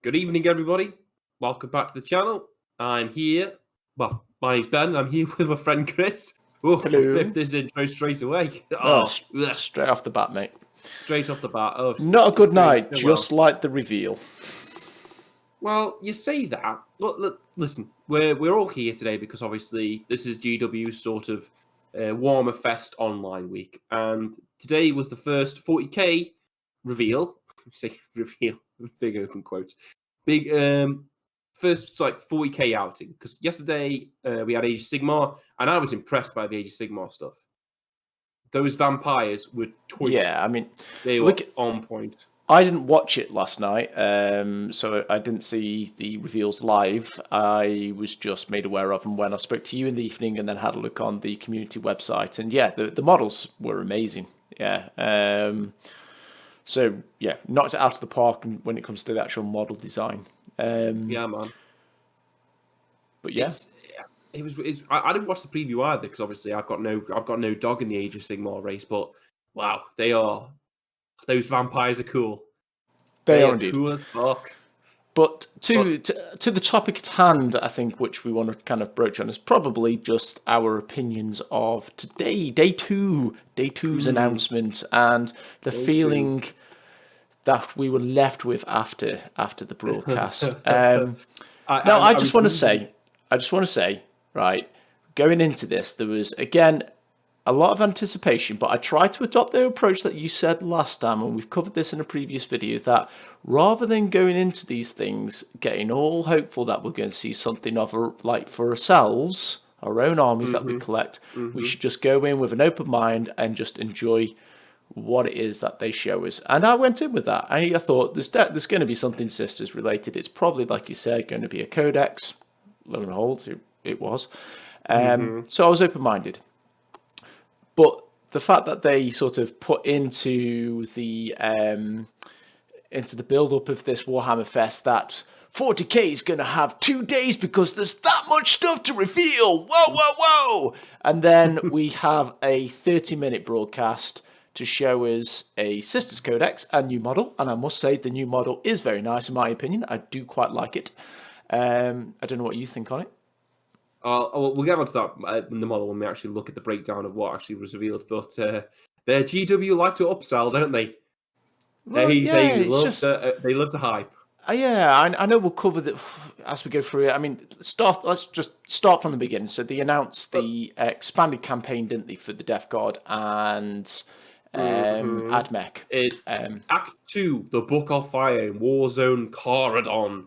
Good evening, everybody. Welcome back to the channel. I'm here. Well, my name's Ben. I'm here with my friend Chris. Oh, Hello. if this intro straight away. Straight off the bat, mate. Straight off the bat. Oh, Not a good night, so just like the reveal. Well, you say that. Look, listen, we're all here today because obviously this is GW's sort of Warhammer Fest online week, and today was the first 40k reveal. Say reveal, big open quotes. Big first like 40k outing because yesterday we had Age of Sigmar, and I was impressed by the Age of Sigmar stuff. Those vampires were toys. Yeah, I mean, they were on point. I didn't watch it last night, so I didn't see the reveals live. I was just made aware of them when I spoke to you in the evening and then had a look on the community website. And yeah, the models were amazing. Yeah. So yeah, knocked it out of the park when it comes to the actual model design. Yeah, man. But yeah. I didn't watch the preview either because obviously I've got no dog in the Age of Sigmar race. But wow, those vampires are cool. They are indeed. Cool as fuck. But to the topic at hand, I think, which we want to kind of broach on, is probably just our opinions of today, day two's announcement, and the feeling that we were left with after the broadcast. I just want to say, right, going into this, there was again a lot of anticipation, but I tried to adopt the approach that you said last time, and we've covered this in a previous video, that rather than going into these things getting all hopeful that we're going to see something of like for ourselves, our own armies that we collect, we should just go in with an open mind and just enjoy what it is that they show us. And I went in with that. I thought there's going to be something Sisters related. It's probably, like you said, going to be a codex. Lo and behold, it was. So I was open-minded. But the fact that they sort of put into the build-up of this Warhammer Fest that 40k is going to have 2 days because there's that much stuff to reveal. Whoa. And then we have a 30-minute broadcast to show us a Sisters Codex, a new model. And I must say the new model is very nice in my opinion. I do quite like it. I don't know what you think on it. We'll get onto that in the model when we actually look at the breakdown of what actually was revealed. But their GW like to upsell, don't they? Well, they love to hype. Yeah, I know we'll cover that as we go through it. I mean, let's just start from the beginning. So they announced the expanded campaign, didn't they, for the Death Guard and AdMech. Act 2, the Book of Fire in Warzone Caradon.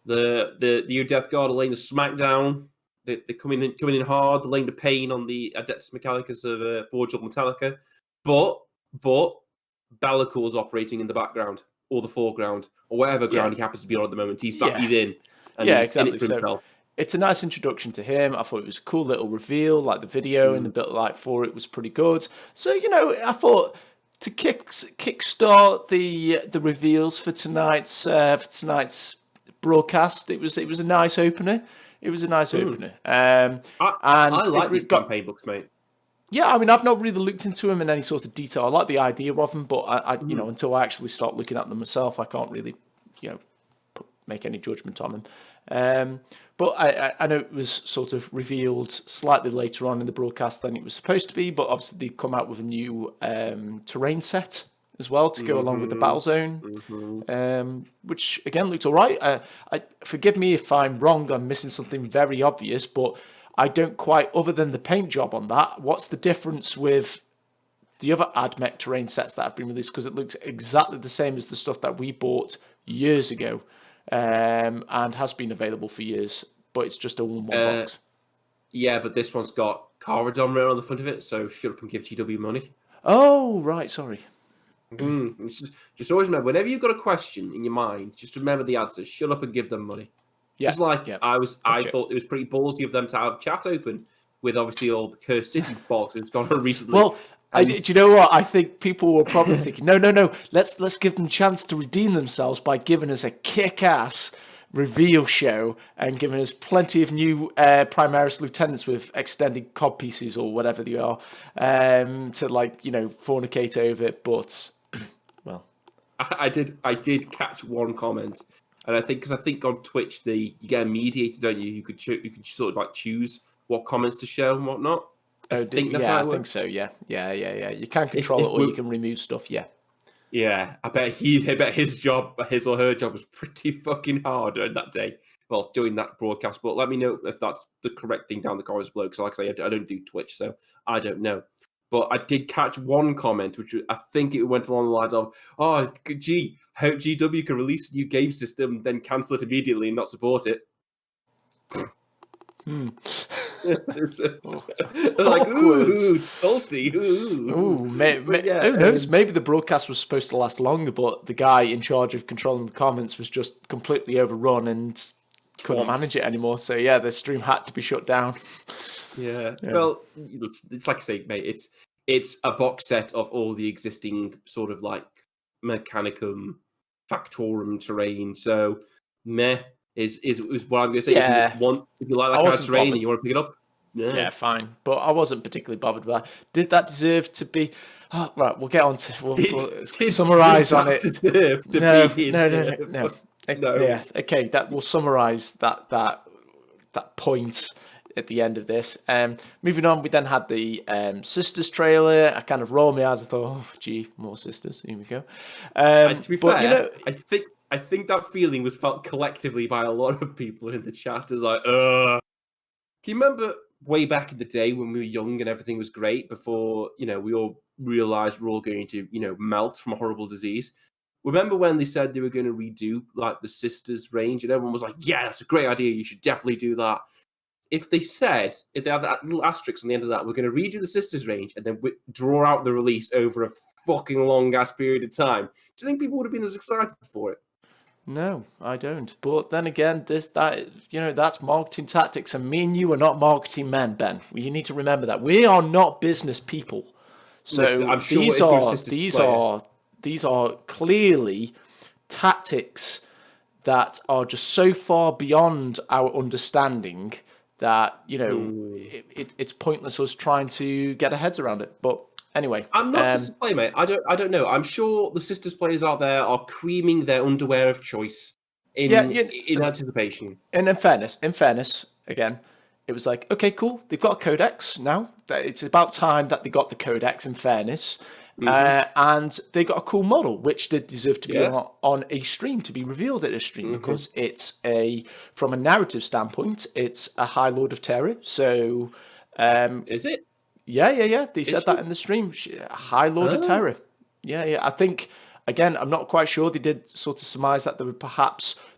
The new Death Guard are laying the smackdown. They're coming in hard. They're laying the pain on the Adeptus Mechanicus of Forge of Metallica. But Be'lakor's operating in the background or the foreground or whatever ground he happens to be on at the moment. He's back. He's in. And he's exactly. In it for himself. It's a nice introduction to him. I thought it was a cool little reveal. Like the video and the bit like for it was pretty good. So I thought to kickstart the reveals for tonight's broadcast, it was a nice opener. I like these campaign books, mate. Yeah, I mean, I've not really looked into them in any sort of detail. I like the idea of them, but I until I actually start looking at them myself, I can't really, make any judgment on them. But I know it was sort of revealed slightly later on in the broadcast than it was supposed to be. But obviously, they've come out with a new terrain set as well to go along with the battle zone, which again looked all right. Forgive me if I'm wrong, I'm missing something very obvious, but I don't quite, other than the paint job on that, what's the difference with the other AdMech terrain sets that have been released? Because it looks exactly the same as the stuff that we bought years ago and has been available for years, but it's just all in one box. Yeah, but this one's got Caradon written on the front of it, so shut up and give GW money. Oh, right, sorry. Just always remember, whenever you've got a question in your mind, just remember the answer. Shut up and give them money. Just like I thought it was pretty ballsy of them to have chat open with obviously all the Cursed City box that's gone on recently. Well, do you know what? I think people were probably thinking, no, let's give them a chance to redeem themselves by giving us a kick-ass reveal show and giving us plenty of new Primaris lieutenants with extended cod pieces or whatever they are to fornicate over. But well, I did catch one comment And I think on Twitch you get a mediator, don't you? You could sort of like choose what comments to show and whatnot. I think that's how Yeah, it I think works. so. Yeah. You can If control it, if or you we can remove stuff. Yeah. Yeah, I bet his or her job was pretty fucking hard on that day. Well, doing that broadcast. But let me know if that's the correct thing down the comments below. Because, like I say, I don't do Twitch, so I don't know. But I did catch one comment, which I think it went along the lines of, "Oh, gee, hope GW can release a new game system, then cancel it immediately and not support it." It's Oh, like, awkward. ooh, salty, ooh. Ooh, But yeah, who knows? Maybe the broadcast was supposed to last longer, but the guy in charge of controlling the comments was just completely overrun and couldn't manage swamped. it anymore. So yeah, the stream had to be shut down. Yeah. Yeah. Well, it's like I say, mate. It's a box set of all the existing sort of like Mechanicum, Factorum terrain. So meh is what I'm gonna say. Yeah, If you like I that kind of wasn't terrain and bothered. you want to pick it up, yeah. Yeah, fine, but I wasn't particularly bothered with that. Did that deserve to be? Oh, right, we'll get on to we'll Did summarize on that it. deserve to No, be in no, no, no, here? no. No. Yeah, okay. That we'll summarize that point at the end of this. Moving on, we then had the sisters trailer. I kind of rolled my eyes. I thought, oh, gee, more sisters. Here we go. To be But you fair, know, I think that feeling was felt collectively by a lot of people in the chat. As like, do you remember way back in the day when we were young and everything was great before, we all realized we're all going to, melt from a horrible disease? Remember when they said they were going to redo like the sisters range and everyone was like, yeah, that's a great idea. You should definitely do that. If they had that little asterisk on the end of that, we're going to redo the sisters range and then draw out the release over a fucking long ass period of time, do you think people would have been as excited for it? no, I don't. But then again, that's marketing tactics, and me and you are not marketing men, Ben. You need to remember that we are not business people. Listen, So I'm sure if you're a sisters player, these are clearly tactics that are just so far beyond our understanding that it's pointless us trying to get our heads around it. But anyway, I'm not a sisters player, mate. I don't know. I'm sure the sisters players out there are creaming their underwear of choice yeah, in anticipation. and in fairness, again, it was like, okay, cool. They've got a codex now. It's about time that they got the codex. In fairness, and they got a cool model, which did deserve to be Yes. on a stream, to be revealed at a stream, because it's from a narrative standpoint, it's a High Lord of Terror. So, Is it? yeah. They said that she? in the stream. High Lord of Oh, Terror. Yeah. I think, again, I'm not quite sure. They did sort of surmise that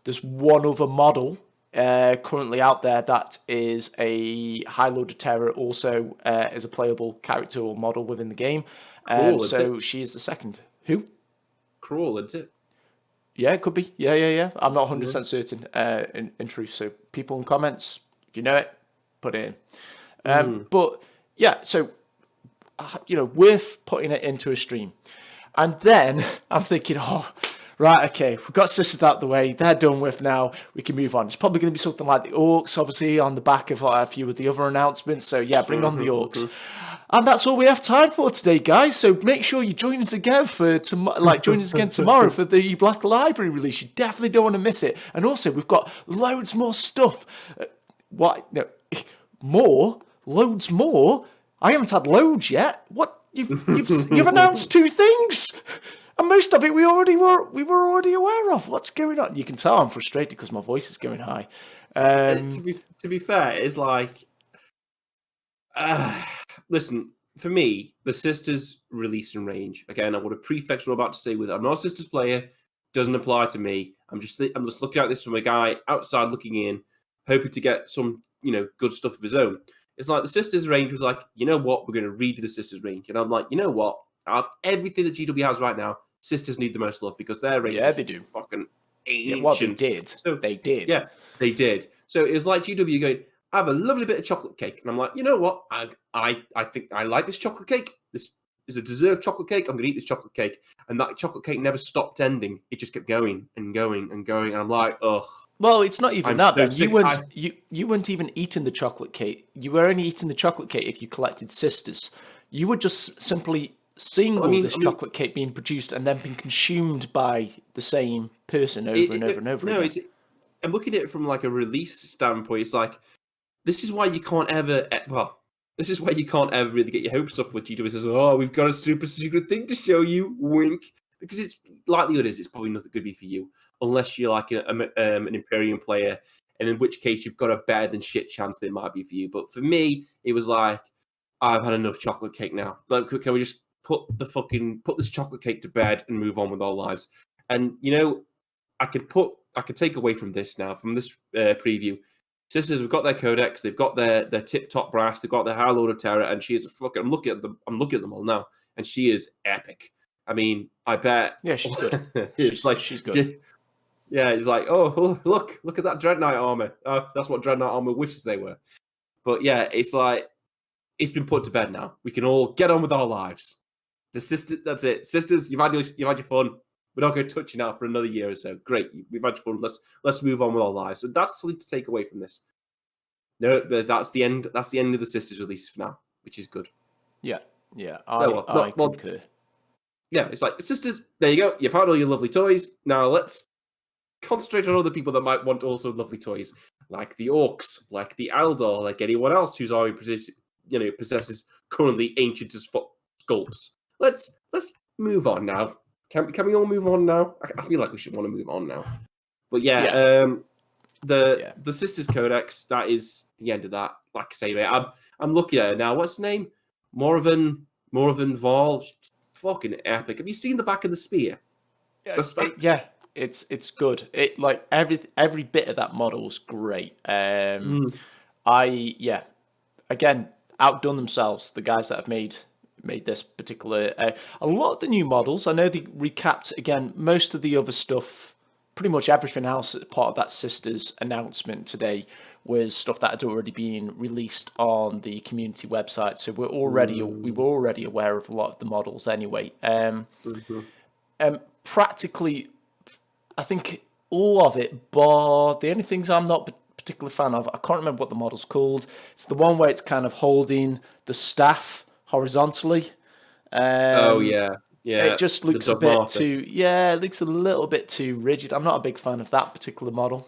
there's one other model currently out there that is a High Lord of Terror, also as a playable character or model within the game. cruel, isn't So it? she is the second. Who? Cruel, isn't it? Yeah, it could be. Yeah. I'm not 100% certain in truth. So people in comments, if you know it, put it in. But yeah, so worth putting it into a stream. And then I'm thinking, oh, right, okay, we've got sisters out the way. They're done with now. We can move on. It's probably going to be something like the Orcs, obviously, on the back of a few of the other announcements. So yeah, bring on the Orcs. And that's all we have time for today, guys. So make sure you join us again join us again tomorrow for the Black Library release. You definitely don't want to miss it. And also, we've got loads more stuff. What? No, more? Loads more? I haven't had loads yet. What? You've announced 2 things, and most of it we were already aware of. What's going on? You can tell I'm frustrated because my voice is going high. To be fair, it's like, listen, for me, the sisters release and range. Again, I would have prefix what I'm about to say with it. I'm not a sisters player. Doesn't apply to me. I'm just looking at this from a guy outside looking in, hoping to get some good stuff of his own. It's like the sisters range was like, you know what, we're going to redo the sisters range, and I'm like, you know what, out of everything that GW has right now, sisters need the most love because their range is they do. fucking ancient. Yeah, well, they did. So They did. yeah, they did. So it was like GW going, I have a lovely bit of chocolate cake, and I'm like, you know what, I think I like this chocolate cake. This is a deserved chocolate cake. I'm going to eat this chocolate cake, and that chocolate cake never stopped ending. It just kept going and going and going, and I'm like, ugh. Well, it's not even I'm that, so Ben. sick. You weren't even eating the chocolate cake. You were only eating the chocolate cake if you collected sisters. You were just simply single this chocolate cake being produced and then being consumed by the same person over and over no, again. I'm looking at it from like a release standpoint. It's like, this is why you can't ever, this is why you can't ever really get your hopes up when GW says, "Oh, we've got a super secret thing to show you," wink, because it's likelihood is it's probably nothing good be for you unless you're like an Imperium player, and in which case you've got a better than shit chance that it might be for you. But for me, it was like, I've had enough chocolate cake now. Like, can we just put this chocolate cake to bed and move on with our lives? And I could take away from this now, from this preview. Sisters have got their codex, they've got their tip top brass, they've got their High Lord of Terror, and she is a fucking. I'm looking at them all now, and she is epic. I mean, I bet. Yeah, she's good. she's good. Yeah, it's like, oh, look at that Dreadnought armor. That's what Dreadnought armor wishes they were. But yeah, it's like, it's been put to bed now. We can all get on with our lives. The sister, that's it. Sisters, you've had your fun. We're not going to touch you now for another year or so. Great, we've had fun. Let's move on with our lives. So that's something to take away from this. No, that's the end. That's the end of the Sisters release for now, which is good. Yeah. I concur. Yeah, it's like, Sisters, there you go. You've had all your lovely toys. Now let's concentrate on other people that might want also lovely toys, like the Orcs, like the Eldar, like anyone else whose army possesses currently ancient as fuck sculpts. Let's move on now. Can we all move on now? I feel like we should want to move on now. But the Sisters Codex, that is the end of that. Like I say, mate, I'm looking at it now. What's the name? Moravan Val. Fucking epic. Have you seen the back of the spear? It's good. It, like, every bit of that model's great. Again, outdone themselves, the guys that have made this particular. A lot of the new models, I know they recapped again most of the other stuff. Pretty much everything else as part of that Sisters announcement today was stuff that had already been released on the community website. So we were already aware of a lot of the models anyway. Practically, I think all of it, but the only things I'm not particularly fan of, I can't remember what the model's called. It's the one where it's kind of holding the staff horizontally. It just looks a bit too. Yeah, it looks a little bit too rigid. I'm not a big fan of that particular model.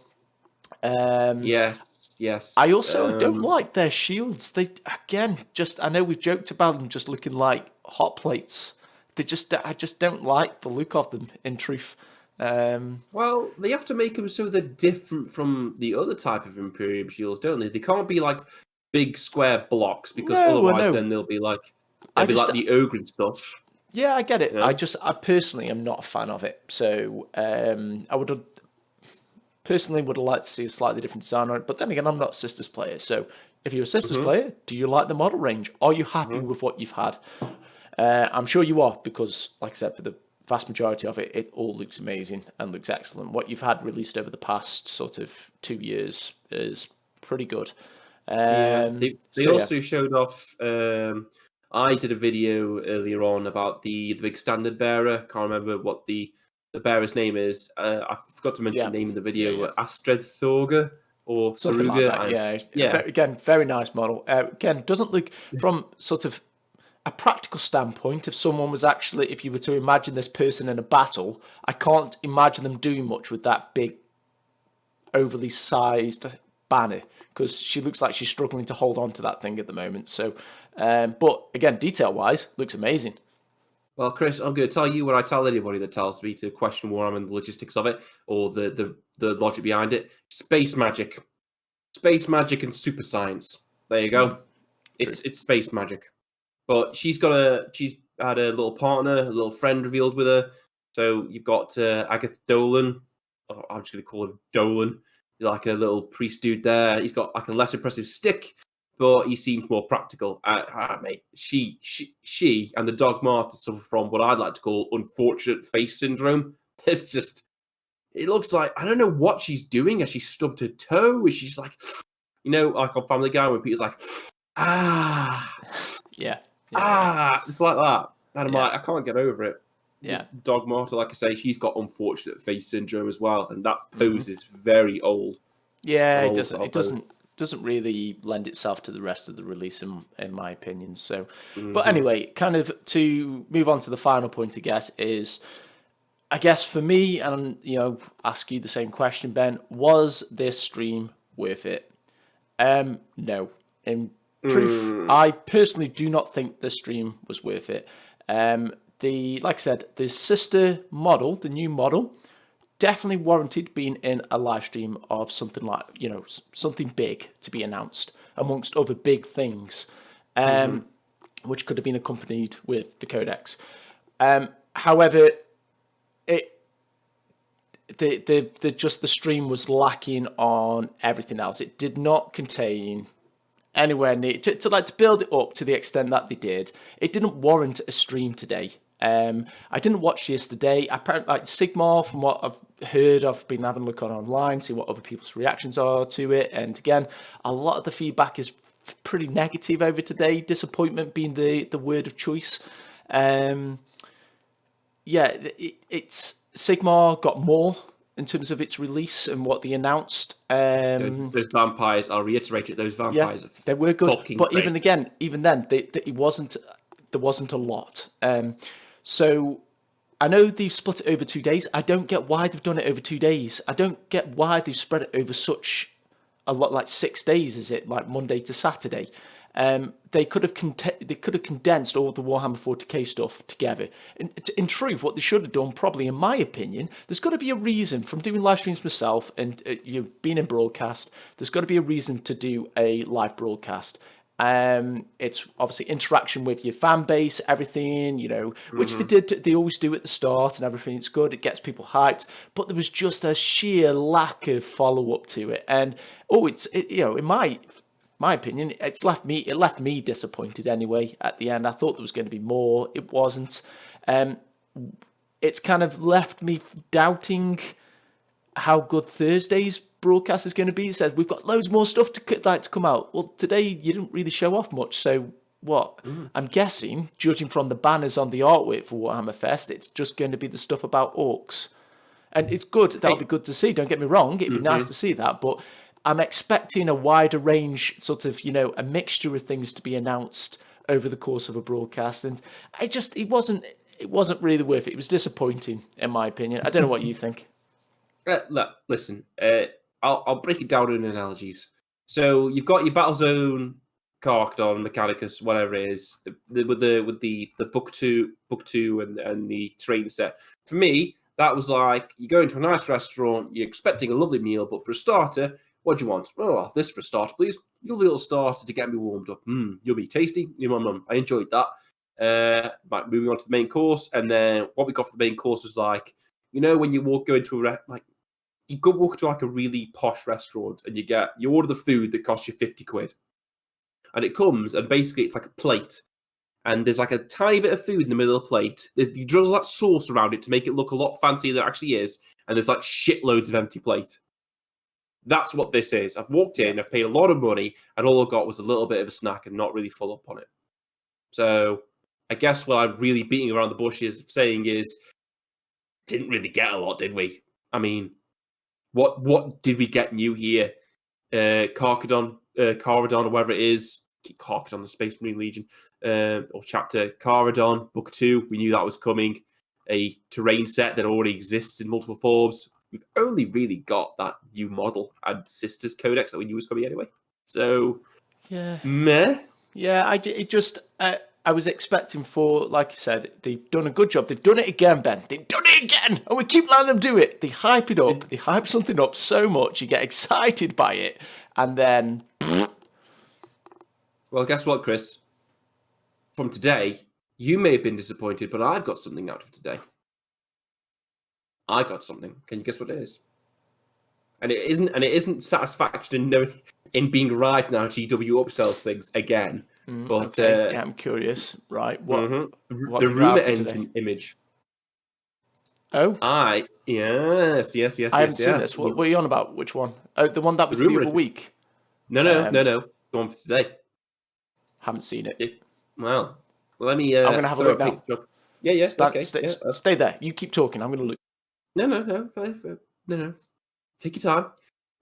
Yes. I also don't like their shields. They, again, I know we've joked about them just looking like hot plates. I just don't like the look of them, in truth. Well, they have to make them so they're different from the other type of Imperium shields, don't they? They can't be like big square blocks, because otherwise then they'll be like the ogre and stuff. Yeah, I get it. I personally am not a fan of it. So I would have liked to see a slightly different design on it. But then again, I'm not a Sisters player. So if you're a Sisters player, do you like the model range? Are you happy with what you've had? I'm sure you are, because, like I said, for the vast majority of it, it all looks amazing and looks excellent. What you've had released over the past sort of 2 years is pretty good. They also showed off. I did a video earlier on about the big standard bearer. Can't remember what the bearer's name is. I forgot to mention the name of the video. Astrid Thorga or something Saruga. Like that. Again, very nice model. Again, doesn't look, from sort of a practical standpoint, if someone was actually, if you were to imagine this person in a battle, I can't imagine them doing much with that big, overly sized banner, because she looks like she's struggling to hold on to that thing at the moment. So, but again, detail-wise, looks amazing. Well, Chris, I'm going to tell you what I tell anybody that tells me to question Warhammer and the logistics of it, or the logic behind it. Space magic and super science. There you go. It's space magic. But she's had a little partner, a little friend revealed with her. So you've got Agath Dolan. I'm just going to call him Dolan. Like a little priest dude there. He's got like a less impressive stick, but he seems more practical. Mate, she and the Dog Martyr suffer from what I'd like to call unfortunate face syndrome. It's just, it looks like, I don't know what she's doing. Has she stubbed her toe? Is she just like, like on Family Guy when Peter's like, it's like that. And I'm like, I can't get over it. Yeah. Dog Martyr, like I say, she's got unfortunate face syndrome as well, and that pose is very old. Yeah, it doesn't doesn't really lend itself to the rest of the release, in my opinion. So, but Mm-hmm. anyway, kind of to move on to the final point, I guess for me, and ask you the same question, Ben. Was this stream worth it? No. In truth, I personally do not think the stream was worth it. Like I said, the sister model, the new model, definitely warranted being in a live stream of something like, something big to be announced amongst other big things, which could have been accompanied with the codex. However, the stream was lacking on everything else. It did not contain anywhere near to build it up to the extent that they did. It didn't warrant a stream today. I didn't watch yesterday. Apparently, like Sigmar, from what I've heard, I've been having a look online, see what other people's reactions are to it. And again, a lot of the feedback is pretty negative over today. Disappointment being the word of choice. It's Sigmar got more in terms of its release and what they announced. Those vampires, I'll reiterate it, those vampires are they were good. But great. even then, there wasn't a lot. So I know they've split it over 2 days. I don't get why they've done it over 2 days. I don't get why they've spread it over such a lot, like 6 days. Is it like Monday to Saturday? They could have condensed all the Warhammer 40k stuff together. In truth, what they should have done, probably in my opinion, there's got to be a reason. From doing live streams myself and being in broadcast, there's got to be a reason to do a live broadcast. It's obviously interaction with your fan base, everything, which they always do at the start and everything. It's good. It gets people hyped, but there was just a sheer lack of follow up to it. And in my opinion, it left me disappointed anyway at the end. I thought there was going to be more. It wasn't. It's kind of left me doubting how good Thursday's broadcast is going to be. It says we've got loads more stuff to come out. Well, today you didn't really show off much. So what? I'm guessing, judging from the banners on the artwork for Warhammer Fest, it's just going to be the stuff about orcs. And it's good. That'll be good to see. Don't get me wrong. It'd be nice to see that. But I'm expecting a wider range, sort of, a mixture of things to be announced over the course of a broadcast. And it wasn't really worth it. It was disappointing, in my opinion. I don't know what you think. Look, listen, I'll break it down in analogies. So you've got your Battlezone, Carcadon, Mechanicus, whatever it is, with the book two and the terrain set. For me, that was like you go into a nice restaurant, you're expecting a lovely meal, but for a starter, what do you want? Oh, I'll have this for a starter, please. Lovely little starter to get me warmed up. Yummy, tasty. I enjoyed that. Moving on to the main course, and then what we got for the main course was like, when you go into you go walk to like a really posh restaurant and you order the food that costs you 50 quid. And it comes and basically it's like a plate. And there's like a tiny bit of food in the middle of the plate. You drizzle that sauce around it to make it look a lot fancier than it actually is. And there's like shitloads of empty plate. That's what this is. I've walked in, I've paid a lot of money, and all I got was a little bit of a snack and not really full up on it. So I guess what I'm really beating around the bushes saying is, didn't really get a lot, did we? I mean, what did we get new here? Caradon, or whatever it is. Caradon, the Space Marine Legion, or Chapter Caradon, Book 2. We knew that was coming. A terrain set that already exists in multiple forms. We've only really got that new model and Sisters Codex that we knew was coming anyway. So, meh. Yeah, I was expecting for, like you said, they've done a good job. They've done it again, Ben. They've done it again, and we keep letting them do it. They hype it up. They hype something up so much, you get excited by it, and then... Well, guess what, Chris? From today, you may have been disappointed, but I've got something out of today. I got something. Can you guess what it is? And it isn't satisfaction in being right now. GW upsells things again. But okay. I'm curious. Right. What the rumor engine image. Oh. Yes. I haven't seen this. What are you on about? Which one? Oh, the one that was the other week. No. The one for today. Haven't seen it. Well, let me. I'm gonna have a look now. Yeah. Stay there. You keep talking. I'm gonna look. No. Take your time.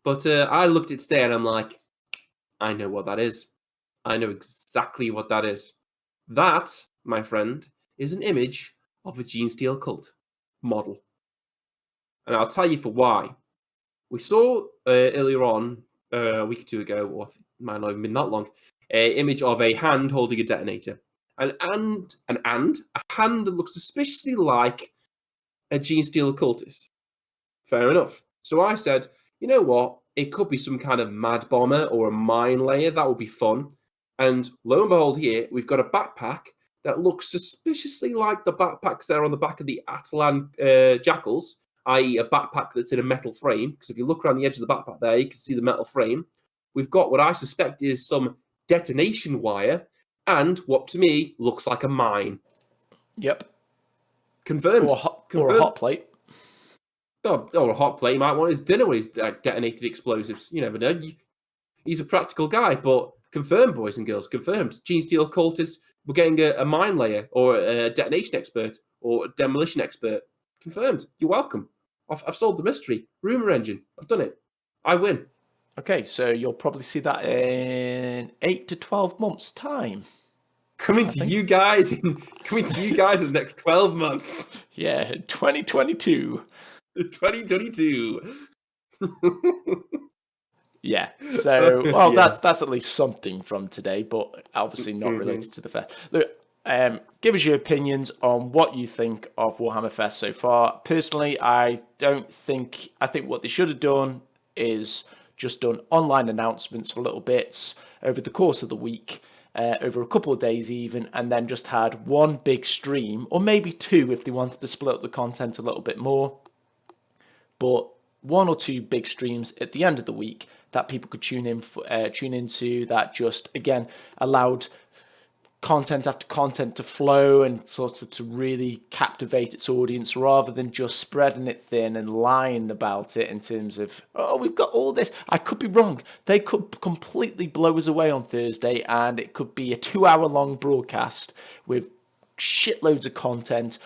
But I looked at it today and I'm like, I know what that is. I know exactly what that is. That, my friend, is an image of a Gene Steel cult model. And I'll tell you for why. We saw earlier on, a week or two ago, or it might not even been that long, an image of a hand holding a detonator. A hand that looks suspiciously like a Gene Steel occultist. Fair enough. So I said, you know what? It could be some kind of mad bomber or a mine layer. That would be fun. And lo and behold, here we've got a backpack that looks suspiciously like the backpacks there on the back of the Atalan jackals, i.e., a backpack that's in a metal frame. Because if you look around the edge of the backpack there, you can see the metal frame. We've got what I suspect is some detonation wire and what to me looks like a mine. Yep. Confirmed. Or a hot plate. Or a hot plate. He might want his dinner when he's detonated explosives. You never know. He's a practical guy, but confirmed, boys and girls, confirmed. Gene Steel cultists, we're getting a mine layer or a detonation expert or a demolition expert. Confirmed. You're welcome. I've solved the mystery. Rumor engine. I've done it. I win. Okay, so you'll probably see that in 8 to 12 months' time. Coming to you guys in the next 12 months. Yeah, 2022. 2022. Yeah. So, well, Yeah. that's at least something from today, but obviously not related to the fair. Look, give us your opinions on what you think of Warhammer Fest so far. Personally, I think what they should have done is just done online announcements for little bits over the course of the week, over a couple of days even, and then just had one big stream, or maybe two if they wanted to split up the content a little bit more. But one or two big streams at the end of the week that people could tune into, that just again allowed content after content to flow and sort of to really captivate its audience, rather than just spreading it thin and lying about it in terms of, oh, we've got all this. I could be wrong. They could completely blow us away on Thursday and it could be a 2-hour long broadcast with shitloads of content,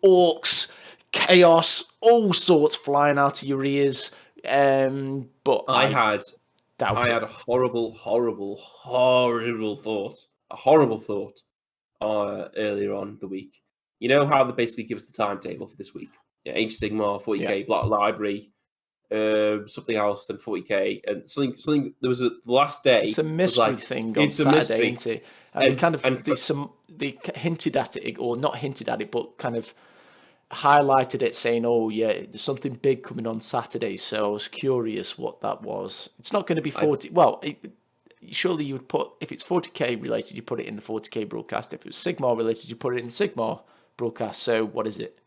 orcs, chaos, all sorts flying out of your ears. But I had a horrible thought earlier on the week. You know how they basically give us the timetable for this week? Yeah, Age of Sigmar, 40k, Black Library, something else, then 40k, and something. There was the last day. It's a mystery thing on Saturday, isn't it? And they hinted at it, or not hinted at it, but kind of highlighted it, saying, "Oh yeah, there's something big coming on Saturday." So I was curious what that was. It's not going to be 40. Surely you would put, if it's 40k related, you put it in the 40k broadcast. If it was Sigmar related, you put it in the Sigmar broadcast. So what is it?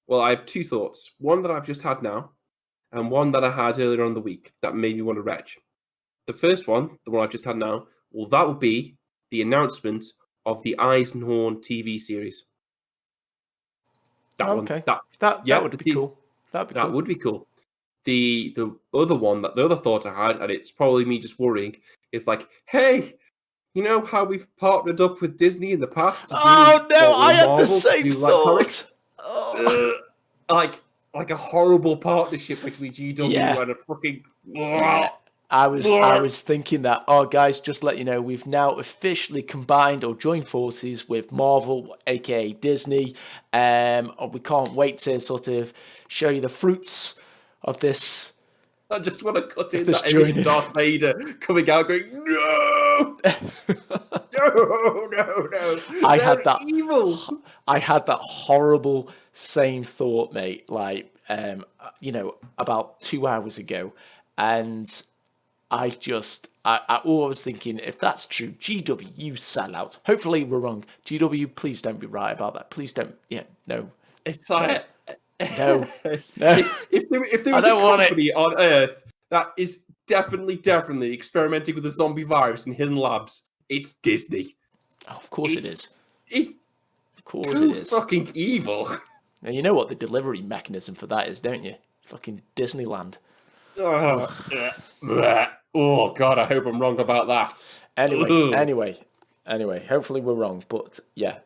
Well, I have two thoughts. One that I've just had now, and one that I had earlier on the week that made me want to reg. The first one, the one I've just had now, well, that would be the announcement of the Eisenhorn TV series. That would be cool. That would be cool. The other one, the other thought I had, and it's probably me just worrying, is like, hey, you know how we've partnered up with Disney in the past? I had the same thought. Like a horrible partnership between GW and a fucking. Yeah. I was thinking that, oh guys, just let you know, we've now officially combined or joined forces with Marvel, aka Disney. We can't wait to sort of show you the fruits of this. I just want to cut in that image of Darth Vader coming out going, no! No. I had that horrible same thought, mate, like, about 2 hours ago. And I was thinking, if that's true, GW, you sell out. Hopefully we're wrong. GW, please don't be right about that. Please don't. Yeah, no. It's like, no. If there was a company on Earth that is definitely experimenting with the zombie virus in hidden labs, it's Disney. Oh, of course it is. It's of course it is. Fucking evil. Now, you know what the delivery mechanism for that is, don't you? Fucking Disneyland. Oh God, I hope I'm wrong about that. Anyway, hopefully we're wrong. But yeah,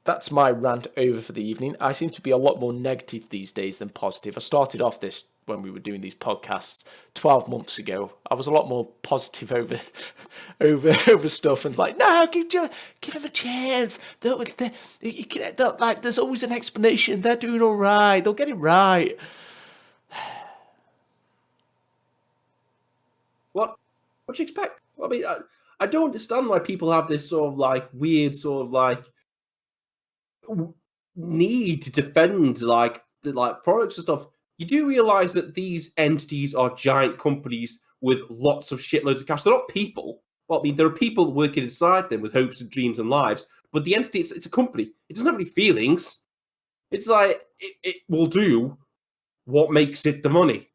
that's my rant over for the evening. I seem to be a lot more negative these days than positive. I started off this when we were doing these podcasts 12 months ago. I was a lot more positive over stuff and like, no, give them a chance. Like, there's always an explanation. They're doing all right. They'll get it right. What do you expect? I mean, I don't understand why people have this sort of like weird sort of like need to defend like the like products and stuff. You do realize that these entities are giant companies with lots of shitloads of cash. They're not people. Well, I mean, there are people working inside them with hopes and dreams and lives, but the entity, it's a company. It doesn't have any feelings. It's like, it will do what makes it the money.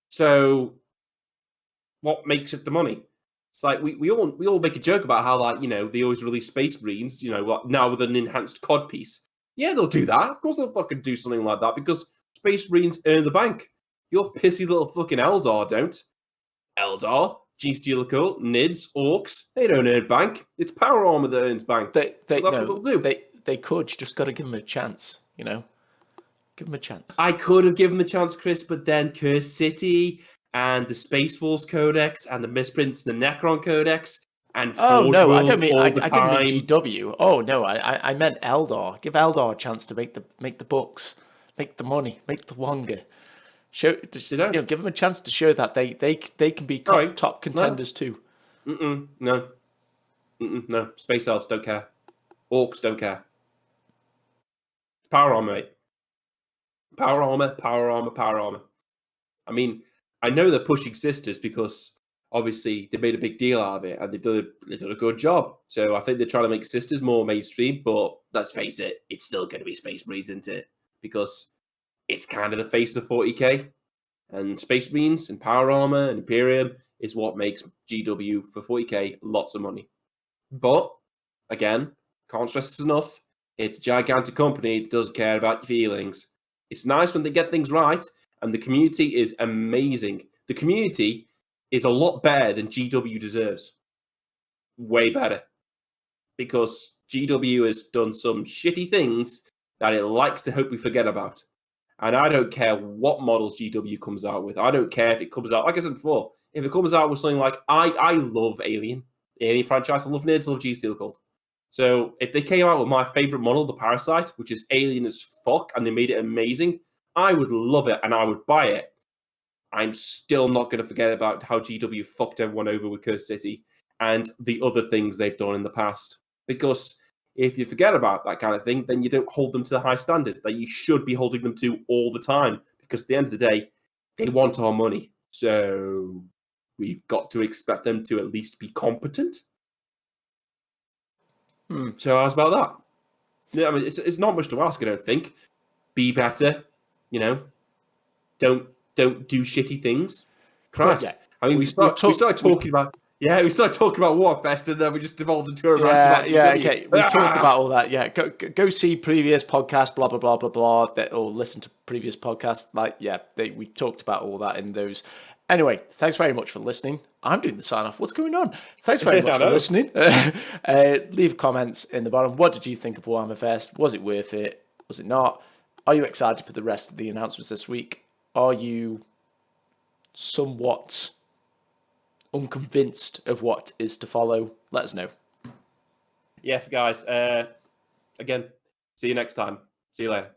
So, what makes it the money? It's like, we all make a joke about how, like, you know, they always release Space Marines, you know, like, now with an enhanced COD piece. Yeah, they'll do that. Of course they'll fucking do something like that, because Space Marines earn the bank. Your pissy little fucking Eldar don't. Eldar, G-Stealer Cult, Nids, Orcs, they don't earn bank. It's Power Armor that earns bank. So that's what they'll do. They could. You just got to give them a chance, you know? Give them a chance. I could have given them a chance, Chris, but then Cursed City and the Space Wolves Codex and the Misprints and the Necron Codex and Forge no, World I don't mean all I the didn't mean time. GW. Oh no, I meant Eldar. Give Eldar a chance to make the books, make the money, make the Wonga. Show, just, you know, give them a chance to show that they can be top contenders too. No. No. Space Elves don't care. Orcs don't care. Power Armor, mate. Power Armor, Power Armor, Power Armor. I mean, I know they're pushing Sisters because obviously they made a big deal out of it and they've done a good job. So I think they're trying to make Sisters more mainstream, but let's face it, it's still going to be Space Marines, isn't it? Because it's kind of the face of 40k. And Space Marines and Power Armor and Imperium is what makes GW for 40k lots of money. But, again, can't stress this enough, it's a gigantic company that doesn't care about your feelings. It's nice when they get things right, and the community is amazing. The community is a lot better than GW deserves. Way better. Because GW has done some shitty things that it likes to hope we forget about. And I don't care what models GW comes out with. I don't care if it comes out, like I said before, if it comes out with something like, I love Alien. The Alien franchise, I love Nerds, I love G-Steel Cult. So if they came out with my favorite model, the Parasite, which is alien as fuck, and they made it amazing, I would love it and I would buy it. I'm still not going to forget about how GW fucked everyone over with Cursed City and the other things they've done in the past. Because if you forget about that kind of thing, then you don't hold them to the high standard that you should be holding them to all the time. Because at the end of the day, they want our money. So we've got to expect them to at least be competent. So how's about that? Yeah, I mean, it's not much to ask, I don't think. Be better, you know. Don't do shitty things. Christ. Yeah. I mean, we started talking about Warfest, and then we just devolved into a rant about GW. Okay. We talked about all that. Yeah, go see previous podcasts, blah blah blah blah blah, or listen to previous podcasts. Like, yeah, we talked about all that in those. Anyway, thanks very much for listening. I'm doing the sign off. What's going on? Thanks very much for listening. Leave comments in the bottom. What did you think of Warhammer Fest? Was it worth it? Was it not? Are you excited for the rest of the announcements this week? Are you somewhat unconvinced of what is to follow? Let us know. Yes, guys. Again, see you next time. See you later.